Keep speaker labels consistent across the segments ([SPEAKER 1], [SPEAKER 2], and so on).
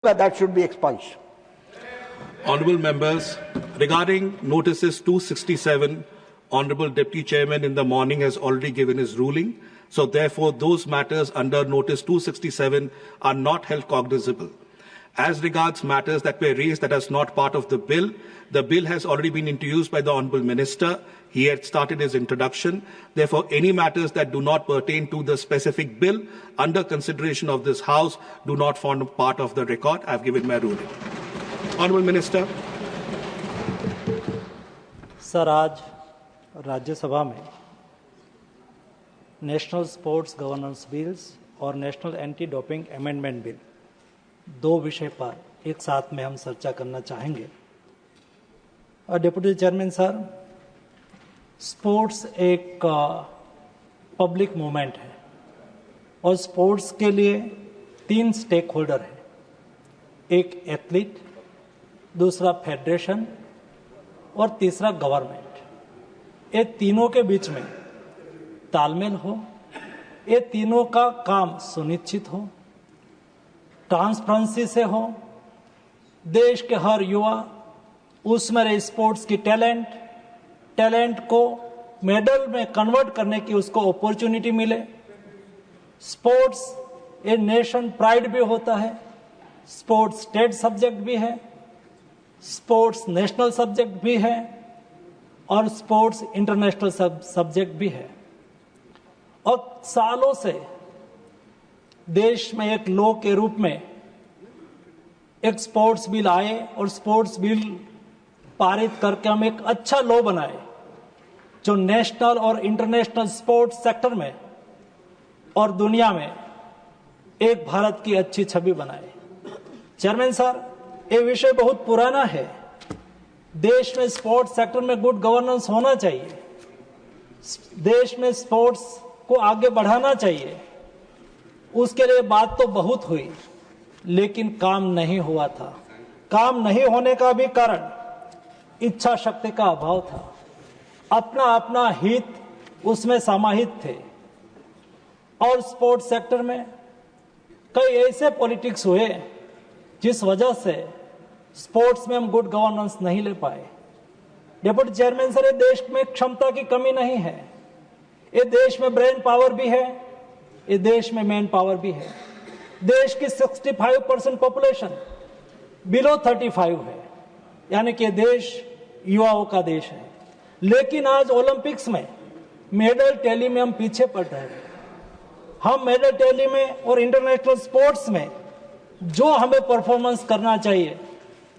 [SPEAKER 1] that should be expunged.
[SPEAKER 2] Honourable members, regarding notices 267, Honourable Deputy Chairman in the morning has already given his ruling. So therefore, those matters under notice 267 are not held cognizable. As regards matters that were raised that is not part of the bill has already been introduced by the Honourable Minister. He had started his introduction. Therefore, any matters that do not pertain to the specific bill under consideration of this House do not form part of the record. I have given my ruling. Honourable Minister.
[SPEAKER 3] Sir, आज राज्यसभा में national sports governance bills और national anti doping amendment bill दो विषय पर एक साथ में हम चर्चा करना चाहेंगे। और डिप्टी चेयरमैन सर, स्पोर्ट्स एक पब्लिक मूवमेंट है और स्पोर्ट्स के लिए 3 स्टेक होल्डर हैं, एक एथलीट, दूसरा फेडरेशन और तीसरा गवर्नमेंट। ये तीनों के बीच में तालमेल हो, ये तीनों का काम सुनिश्चित हो, ट्रांसपेरेंसी से हो, देश के हर युवा उसमें रहे स्पोर्ट्स की टैलेंट को मेडल में कन्वर्ट करने की उसको अपॉर्चुनिटी मिले। स्पोर्ट्स ए नेशन प्राइड भी होता है, स्पोर्ट्स स्टेट सब्जेक्ट भी है, स्पोर्ट्स नेशनल सब्जेक्ट भी है और स्पोर्ट्स इंटरनेशनल सब्जेक्ट भी है। और सालों से देश में एक लॉ के रूप में एक स्पोर्ट्स बिल आए और स्पोर्ट्स बिल पारित करके हम एक अच्छा लॉ बनाए जो नेशनल और इंटरनेशनल स्पोर्ट्स सेक्टर में और दुनिया में एक भारत की अच्छी छवि बनाए। चेयरमैन सर, ये विषय बहुत पुराना है। देश में स्पोर्ट्स सेक्टर में गुड गवर्नेंस होना चाहिए, देश में स्पोर्ट्स को आगे बढ़ाना चाहिए। उसके लिए बात तो बहुत हुई लेकिन काम नहीं हुआ था। काम नहीं होने का भी कारण इच्छा शक्ति का अभाव था, अपना अपना हित उसमें समाहित थे। और स्पोर्ट्स सेक्टर में कई ऐसे पॉलिटिक्स हुए जिस वजह से स्पोर्ट्स में हम गुड गवर्नेंस नहीं ले पाए। डिप्टी चेयरमैन सर, ये देश में क्षमता की कमी नहीं है, ये देश में ब्रेन पावर भी है, ये देश में मैन पावर भी है। देश की 65% पॉपुलेशन बिलो 35 है, यानी कि देश युवाओं का देश है। लेकिन आज ओलंपिक्स में मेडल टैली में हम पीछे पड़ रहे हैं। हम मेडल टैली में और इंटरनेशनल स्पोर्ट्स में जो हमें परफॉर्मेंस करना चाहिए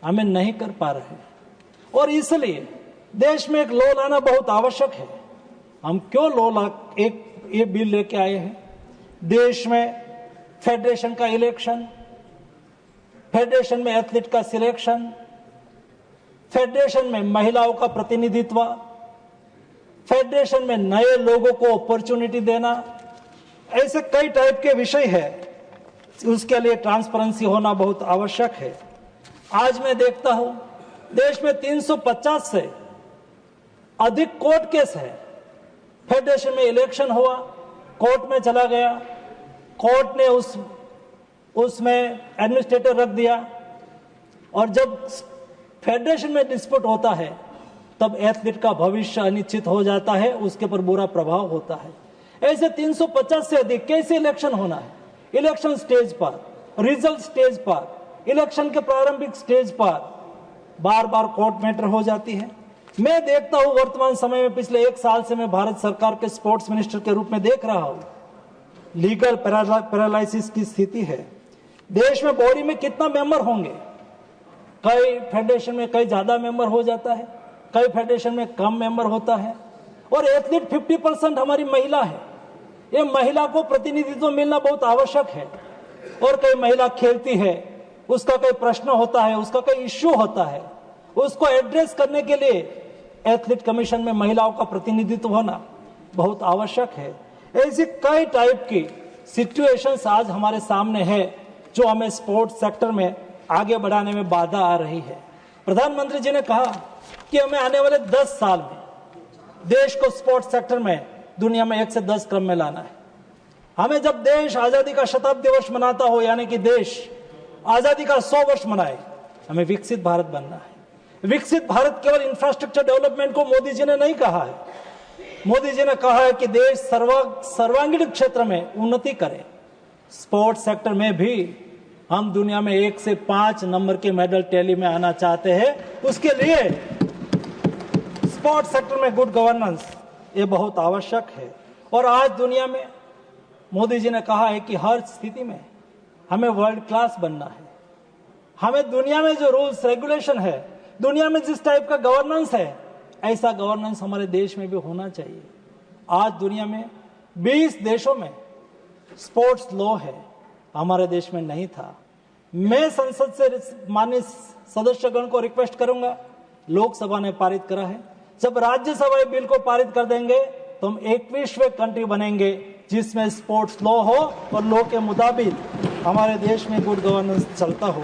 [SPEAKER 3] हमें नहीं कर पा रहे हैं। और इसलिए देश में एक लॉ लाना बहुत आवश्यक है। हम क्यों ये बिल लेके आए हैं? देश में फेडरेशन का इलेक्शन, फेडरेशन में एथलीट का सिलेक्शन, फेडरेशन में महिलाओं का प्रतिनिधित्व, फेडरेशन में नए लोगों को अपॉर्चुनिटी देना, ऐसे कई टाइप के विषय है। उसके लिए ट्रांसपेरेंसी होना बहुत आवश्यक है। आज मैं देखता हूं देश में 350 से अधिक कोर्ट केस है। फेडरेशन में इलेक्शन हुआ, कोर्ट में चला गया, कोर्ट ने उसमें एडमिनिस्ट्रेटर रख दिया और जब फेडरेशन में डिस्प्यूट होता है तब एथलीट का भविष्य अनिश्चित हो जाता है, उसके पर बुरा प्रभाव होता है। ऐसे 350 से अधिक कैसे इलेक्शन होना है? इलेक्शन स्टेज पर, रिजल्ट स्टेज पर, इलेक्शन के प्रारंभिक स्टेज पर बार बार कोर्ट मैटर हो जाती है। मैं देखता हूं वर्तमान समय में पिछले 1 साल से मैं भारत सरकार के स्पोर्ट्स मिनिस्टर के रूप में देख रहा हूं, लीगल पैरालाइसिस की स्थिति है। देश में बॉडी में कितना मेंबर होंगे? कई फेडरेशन में कई ज्यादा मेंबर हो जाता है, कई फेडरेशन में कम मेंबर होता है। और एथलीट 50% हमारी महिला है। ये महिला को प्रतिनिधित्व मिलना बहुत आवश्यक है। और कई महिला खेलती है, उसका कोई प्रश्न होता है, उसका कोई इश्यू होता है, उसको एड्रेस करने के लिए एथलीट कमीशन में महिलाओं का प्रतिनिधित्व होना बहुत आवश्यक है। ऐसी कई टाइप की सिचुएशंस आज हमारे सामने है जो हमें स्पोर्ट्स सेक्टर में आगे बढ़ाने में बाधा आ रही है। प्रधानमंत्री जी ने कहा कि हमें आने वाले 10 साल में देश को स्पोर्ट्स सेक्टर में दुनिया में 1 से 10 क्रम में लाना है। हमें जब देश आजादी का शताब्दी वर्ष मनाता हो, यानी कि देश आजादी का 100 वर्ष मनाए, हमें विकसित भारत बनना है। विकसित भारत केवल इंफ्रास्ट्रक्चर डेवलपमेंट को मोदी जी ने नहीं कहा है, मोदी जी ने कहा है कि देश सर्वांगीण क्षेत्र में उन्नति करे। स्पोर्ट्स सेक्टर में भी हम दुनिया में 1 से 5 नंबर के मेडल टैली में आना चाहते हैं। उसके लिए स्पोर्ट्स सेक्टर में गुड गवर्नेंस ये बहुत आवश्यक है। और आज दुनिया में मोदी जी ने कहा है कि हर स्थिति में हमें वर्ल्ड क्लास बनना है। हमें दुनिया में जो रूल्स रेगुलेशन है, दुनिया में जिस टाइप का गवर्नेंस है, ऐसा गवर्नेंस हमारे देश में भी होना चाहिए। आज दुनिया में 20 देशों में स्पोर्ट्स लॉ है, हमारे देश में नहीं था। मैं संसद से माननीय सदस्यगण को रिक्वेस्ट करूंगा, लोकसभा ने पारित करा है, जब राज्यसभा बिल को पारित कर देंगे तो हम 21वें कंट्री बनेंगे जिसमें स्पोर्ट्स लॉ हो और लॉ के मुताबिक हमारे देश में गुड गवर्नेंस चलता हो।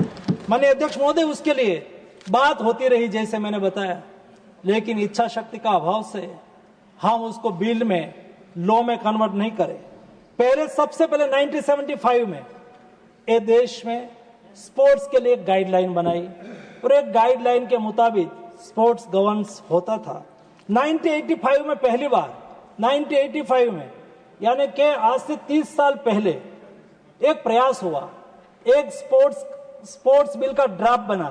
[SPEAKER 3] माननीय अध्यक्ष महोदय, उसके लिए बात होती रही जैसे मैंने बताया, लेकिन इच्छा शक्ति का अभाव से हम उसको बिल में लॉ में कन्वर्ट नहीं करें। सबसे पहले 1975 में ये देश में स्पोर्ट्स के लिए एक गाइडलाइन बनाई और एक गाइडलाइन के मुताबिक स्पोर्ट्स गवर्नेंस होता था। 1985 में पहली बार 1985 में यानी कि आज से 30 साल पहले एक प्रयास हुआ, एक स्पोर्ट्स बिल का ड्राफ्ट बना,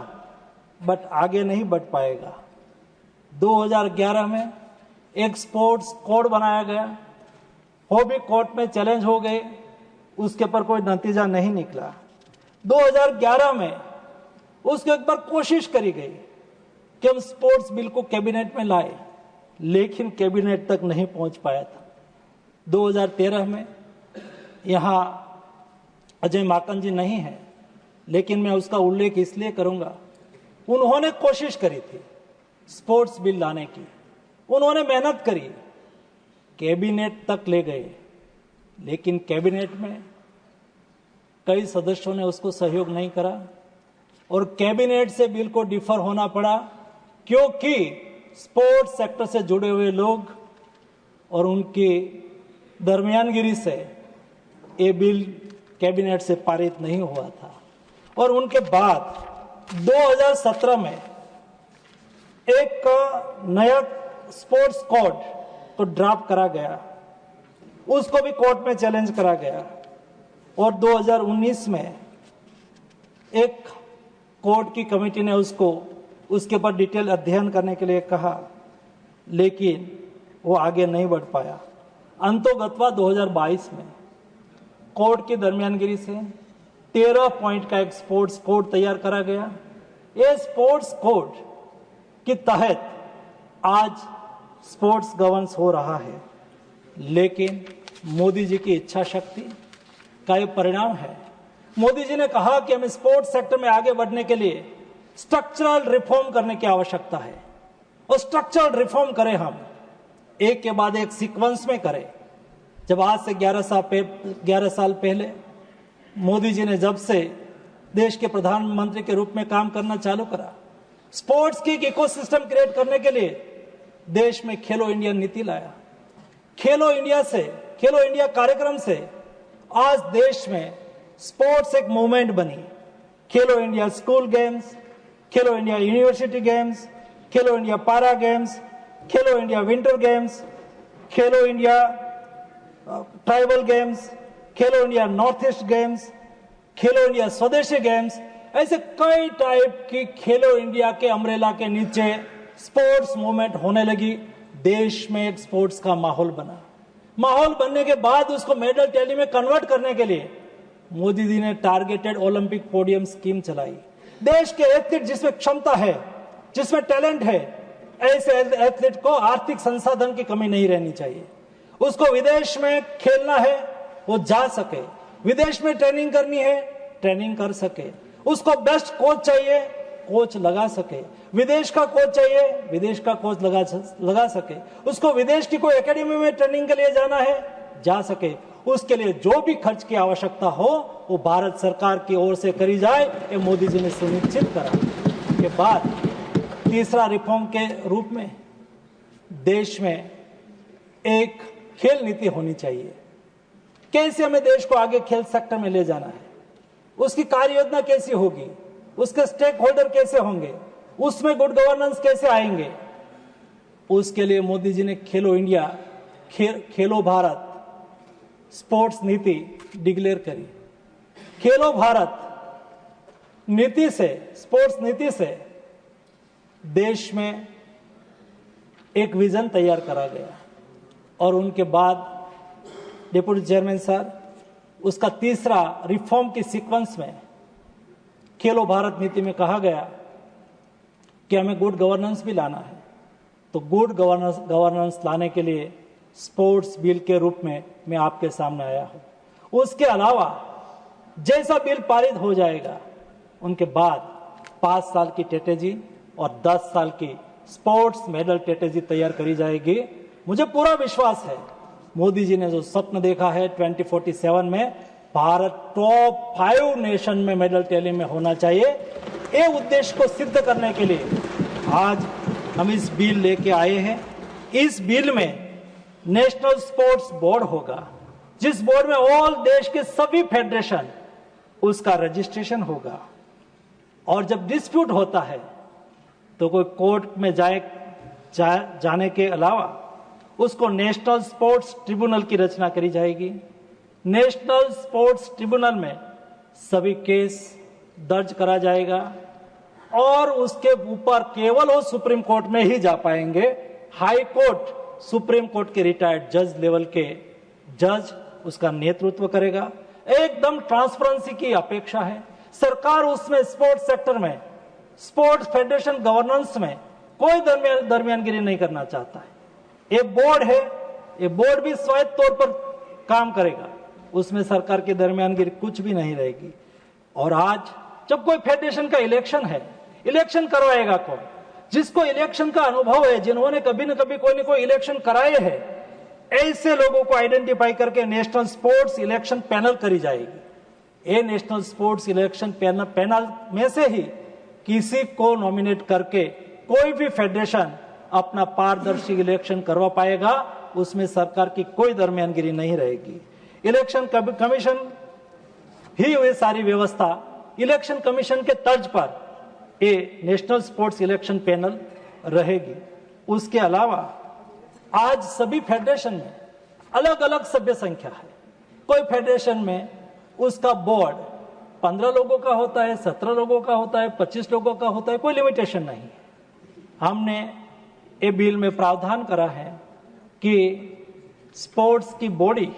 [SPEAKER 3] बट आगे नहीं बढ़ पाएगा। 2011 में एक स्पोर्ट्स कोड बनाया गया, वो भी कोर्ट में चैलेंज हो गए, उसके पर कोई नतीजा नहीं निकला। 2011 में उसको एक बार कोशिश करी गई कि हम स्पोर्ट्स बिल को कैबिनेट में लाए, लेकिन कैबिनेट तक नहीं पहुंच पाया था। 2013 में यहां अजय माकन जी नहीं है, लेकिन मैं उसका उल्लेख इसलिए करूंगा, उन्होंने कोशिश करी थी स्पोर्ट्स बिल लाने की, उन्होंने मेहनत करी, कैबिनेट तक ले गए, लेकिन कैबिनेट में कई सदस्यों ने उसको सहयोग नहीं करा और कैबिनेट से बिल को डिफर होना पड़ा, क्योंकि स्पोर्ट्स सेक्टर से जुड़े हुए लोग और उनकी दरमियानगिरी से ये बिल कैबिनेट से पारित नहीं हुआ था। और उनके बाद 2017 में एक नया स्पोर्ट्स कोड को ड्राफ्ट करा गया, उसको भी कोर्ट में चैलेंज करा गया और 2019 में एक कोर्ट की कमेटी ने उसके ऊपर डिटेल अध्ययन करने के लिए कहा, लेकिन वो आगे नहीं बढ़ पाया। अंतोगत्वा 2022 में कोर्ट की दरमियानगिरी से 13 पॉइंट का एक स्पोर्ट्स कोड तैयार करा गया। ये स्पोर्ट्स कोड के तहत आज स्पोर्ट्स गवर्नेंस हो रहा है, लेकिन मोदी जी की इच्छा शक्ति का ये परिणाम है। मोदी जी ने कहा कि हमें स्पोर्ट्स सेक्टर में आगे बढ़ने के लिए स्ट्रक्चरल रिफॉर्म करने की आवश्यकता है और स्ट्रक्चरल रिफॉर्म करें, हम एक के बाद एक सीक्वेंस में करें। जब आज से 11 साल पहले मोदी जी ने जब से देश के प्रधानमंत्री के रूप में काम करना चालू करा, स्पोर्ट्स की एक इकोसिस्टम क्रिएट करने के लिए देश में खेलो इंडिया नीति लाया। खेलो इंडिया कार्यक्रम से आज देश में स्पोर्ट्स एक मूवमेंट बनी। खेलो इंडिया स्कूल गेम्स, खेलो इंडिया यूनिवर्सिटी गेम्स, खेलो इंडिया पारा गेम्स, खेलो इंडिया विंटर गेम्स, खेलो इंडिया ट्राइबल गेम्स, खेलो इंडिया नॉर्थ ईस्ट गेम्स, खेलो इंडिया स्वदेशी गेम्स, ऐसे कई टाइप की खेलो इंडिया के अम्ब्रेला के नीचे स्पोर्ट्स मूवमेंट होने लगी। देश में एक स्पोर्ट्स का माहौल बना। माहौल बनने के बाद उसको मेडल टैली में कन्वर्ट करने के लिए मोदी जी ने टारगेटेड ओलंपिक पोडियम स्कीम चलाई। देश के एथलीट जिसमें क्षमता है, जिसमें टैलेंट है, ऐसे एथलीट को आर्थिक संसाधन की कमी नहीं रहनी चाहिए। उसको विदेश में खेलना है, वो जा सके, विदेश में ट्रेनिंग करनी है, ट्रेनिंग कर सके, उसको बेस्ट कोच चाहिए, कोच लगा सके, विदेश का कोच चाहिए, विदेश का कोच लगा सके, उसको विदेश की कोई एकेडमी में ट्रेनिंग के लिए जाना है, जा सके। उसके लिए जो भी खर्च की आवश्यकता हो वो भारत सरकार की ओर से करी जाए, ये मोदी जी ने सुनिश्चित करा। के बाद तीसरा रिफॉर्म के रूप में देश में एक खेल नीति होनी चाहिए। कैसे हमें देश को आगे खेल सेक्टर में ले जाना है। उसकी कार्य योजना कैसी होगी, उसके स्टेक होल्डर कैसे होंगे, उसमें गुड गवर्नेंस कैसे आएंगे। उसके लिए मोदी जी ने खेलो इंडिया, खेलो भारत स्पोर्ट्स नीति डिक्लेयर करी। खेलो भारत नीति से, स्पोर्ट्स नीति से देश में एक विजन तैयार करा गया और उनके बाद डिप्टी चेयरमैन सर, उसका तीसरा रिफॉर्म की सीक्वेंस में खेलो भारत नीति में कहा गया कि हमें गुड गवर्नेंस भी लाना है। तो गुड गवर्नेंस लाने के लिए स्पोर्ट्स बिल के रूप में मैं आपके सामने आया हूं। उसके अलावा जैसा बिल पारित हो जाएगा उनके बाद 5 साल की स्ट्रेटेजी और 10 साल की स्पोर्ट्स मेडल स्ट्रेटेजी तैयार करी जाएगी। मुझे पूरा विश्वास है मोदी जी ने जो स्वप्न देखा है 2047 में भारत टॉप 5 नेशन में मेडल टैली में होना चाहिए, ये उद्देश्य को सिद्ध करने के लिए आज हम इस बिल लेके आए हैं। इस बिल में नेशनल स्पोर्ट्स बोर्ड होगा, जिस बोर्ड में ऑल देश के सभी फेडरेशन उसका रजिस्ट्रेशन होगा और जब डिस्प्यूट होता है तो कोई कोर्ट में जाने के अलावा उसको नेशनल स्पोर्ट्स ट्रिब्यूनल की रचना करी जाएगी। नेशनल स्पोर्ट्स ट्रिब्यूनल में सभी केस दर्ज करा जाएगा और उसके ऊपर केवल वो सुप्रीम कोर्ट में ही जा पाएंगे। हाई कोर्ट, सुप्रीम कोर्ट के रिटायर्ड जज लेवल के जज उसका नेतृत्व करेगा। एकदम ट्रांसपेरेंसी की अपेक्षा है। सरकार उसमें स्पोर्ट्स सेक्टर में, स्पोर्ट्स फेडरेशन गवर्नेंस में कोई दरमियानगिरी नहीं करना चाहता है। ये बोर्ड है, ये बोर्ड भी स्वायत्त तौर पर काम करेगा, उसमें सरकार की दरमियानगिरी कुछ भी नहीं रहेगी। और आज जब कोई फेडरेशन का इलेक्शन है, इलेक्शन करवाएगा कौन? जिसको इलेक्शन का अनुभव है, जिन्होंने कभी न कभी कोई न कोई इलेक्शन कराए हैं, ऐसे लोगों को आइडेंटिफाई करके नेशनल स्पोर्ट्स इलेक्शन पैनल करी जाएगी। ये नेशनल स्पोर्ट्स इलेक्शन पैनल में से ही किसी को नॉमिनेट करके कोई भी फेडरेशन अपना पारदर्शी इलेक्शन करवा पाएगा, उसमें सरकार की कोई दरमियानगिरी नहीं रहेगी। इलेक्शन कमीशन ही ये सारी व्यवस्था, इलेक्शन कमीशन के तर्ज पर ये नेशनल स्पोर्ट्स इलेक्शन पैनल रहेगी। उसके अलावा आज सभी फेडरेशन में अलग अलग सभ्य संख्या है। कोई फेडरेशन में उसका बोर्ड 15 लोगों का होता है, 17 लोगों का होता है, 25 लोगों का होता है, कोई लिमिटेशन नहीं। हमने ये बिल में प्रावधान करा है कि स्पोर्ट्स की बॉडी,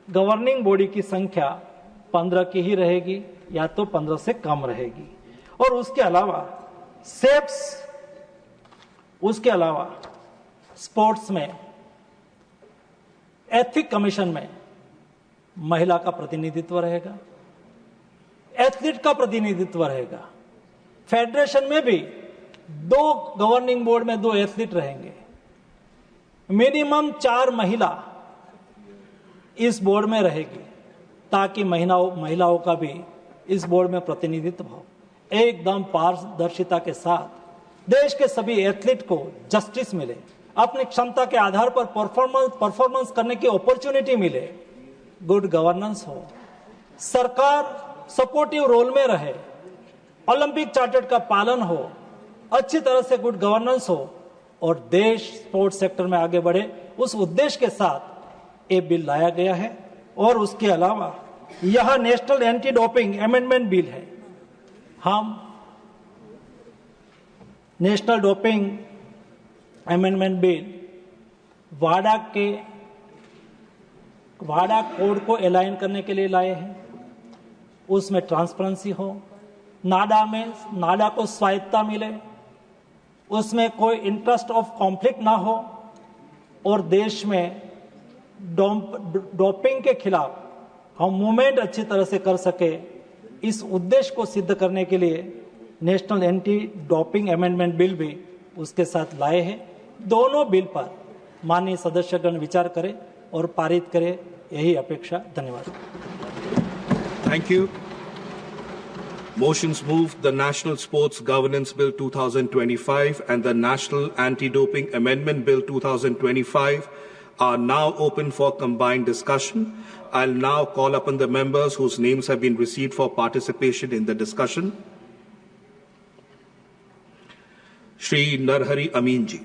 [SPEAKER 3] गवर्निंग बॉडी की संख्या 15 की ही रहेगी या तो 15 से कम रहेगी। और उसके अलावा सेप्स, उसके अलावा स्पोर्ट्स में एथिक कमीशन में महिला का प्रतिनिधित्व रहेगा, एथलीट का प्रतिनिधित्व रहेगा। फेडरेशन में भी 2 गवर्निंग बोर्ड में 2 एथलीट रहेंगे। मिनिमम 4 महिला इस बोर्ड में रहेगी ताकि महिलाओं का भी इस बोर्ड में प्रतिनिधित्व हो। एकदम पारदर्शिता के साथ देश के सभी एथलीट को जस्टिस मिले, अपनी क्षमता के आधार पर परफॉर्मेंस करने की अपॉर्चुनिटी मिले, गुड गवर्नेंस हो, सरकार सपोर्टिव रोल में रहे, ओलंपिक चार्टर का पालन हो, अच्छी तरह से गुड गवर्नेंस हो और देश स्पोर्ट्स सेक्टर में आगे बढ़े, उस उद्देश्य के साथ ये बिल लाया गया है। और उसके अलावा यह national anti doping amendment bill है। हम नेशनल डोपिंग अमेंडमेंट बिल वाडा कोड को अलाइन करने के लिए लाए हैं। उसमें ट्रांसपेरेंसी हो, नाडा को स्वायत्तता मिले, उसमें कोई इंटरेस्ट ऑफ कॉन्फ्लिक्ट ना हो और देश में डोपिंग के खिलाफ हम मूवमेंट अच्छी तरह से कर सके। इस उद्देश्य को सिद्ध करने के लिए national anti doping amendment bill भी उसके साथ लाए हैं। दोनों बिल पर माननीय सदस्यगण विचार करें और पारित करें, यही अपेक्षा। धन्यवाद।
[SPEAKER 2] Thank you. Motions moved the National Sports Governance Bill 2025 and the National Anti-Doping Amendment Bill 2025. are now open for combined discussion. I'll now call upon the members whose names have been received for participation in the discussion. Shri Narhari Amin ji.